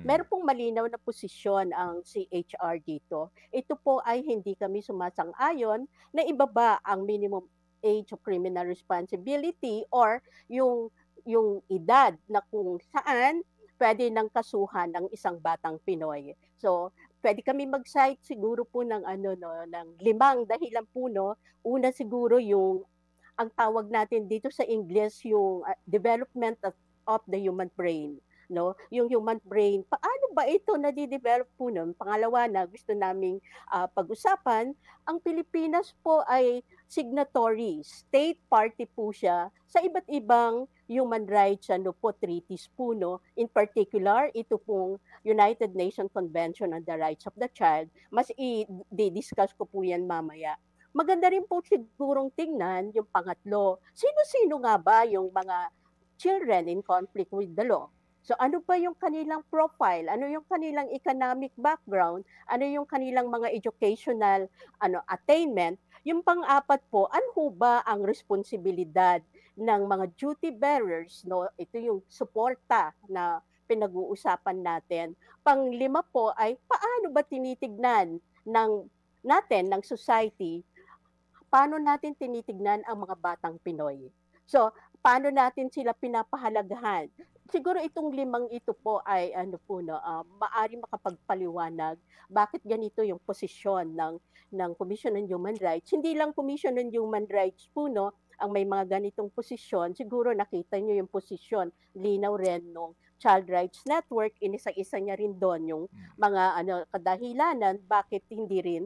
meron pong malinaw na posisyon ang CHR dito. Ito po ay hindi kami sumasang-ayon na ibaba ang minimum age of criminal responsibility or yung yung edad na kung saan pwede nang kasuhan ng isang batang Pinoy. So, pwede kami mag-cite siguro po ng ano 'no, ng 5 dahilan po 'no. Una siguro yung ang tawag natin dito sa English yung development of the human brain, no? Yung human brain, paano ba ito nade-develop po nun? Pangalawa na gusto naming pag-usapan, ang Pilipinas po ay signatory, state party po siya sa iba't ibang human rights ano po treaties po no. In particular, ito pong United Nations Convention on the Rights of the Child. Mas i-discuss ko po 'yan mamaya. Maganda rin po sigurong tingnan yung pangatlo, sino-sino nga ba yung mga children in conflict with the law? So ano ba yung kanilang profile? Ano yung kanilang economic background? Ano yung kanilang mga educational attainment? Yung pang-apat po, ano ba ang responsibilidad ng mga duty bearers, no? Ito yung suporta na pinag-uusapan natin. Pang-lima po ay paano ba tinitignan ng society, paano natin tinitignan ang mga batang Pinoy. So, paano natin sila pinapahalagahan? Siguro itong limang ito po ay ano po no, maari makapagpaliwanag bakit ganito yung posisyon ng Commission on Human Rights. Hindi lang Commission on Human Rights po no, ang may mga ganitong posisyon. Siguro nakita niyo yung posisyon, linaw rin nung Child Rights Network, inisa-isa niya rin doon yung mga kadahilanan bakit hindi rin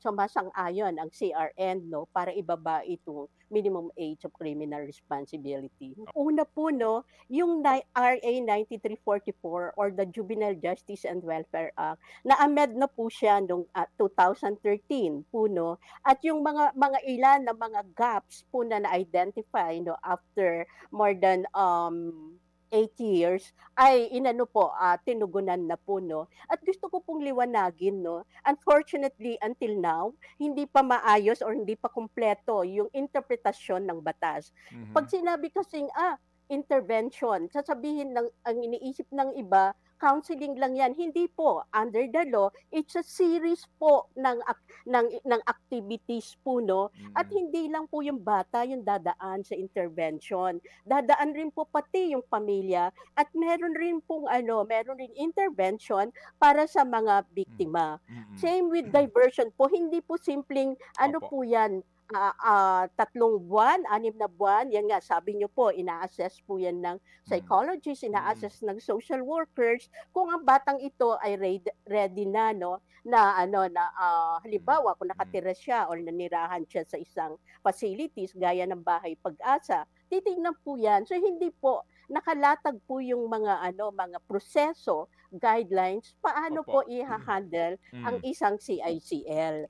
sumasang-ayon ang CRN no para ibaba itong minimum age of criminal responsibility. Una po no, yung RA 9344 or the Juvenile Justice and Welfare Act, na-amend na po siya noong 2013 po no. At yung mga ilan na mga gaps po na na-identify no after more than 8 years ay inano po tinugunan na po no. At gusto ko pong liwanagin no, unfortunately until now hindi pa maayos or hindi pa kumpleto yung interpretasyon ng batas. Pag sinabi kasing intervention, sasabihin ng ang iniisip ng iba, counseling lang yan. Hindi po. Under the law, it's a series po ng activities po, no? At hindi lang po yung bata yung dadaan sa intervention. Dadaan rin po pati yung pamilya at meron rin pong meron rin intervention para sa mga biktima. Same with diversion po. Hindi po simpleng po yan, 3 buwan, 6 na buwan, yan nga, sabi niyo po, ina-assess po yan ng psychologists, ina-assess ng social workers, kung ang batang ito ay ready na, no, na halimbawa, kung nakatira siya or nanirahan siya sa isang facilities, gaya ng Bahay Pag-asa, titignan po yan. So, hindi po, nakalatag po yung mga proseso, guidelines, paano po i-handle ang isang CICL.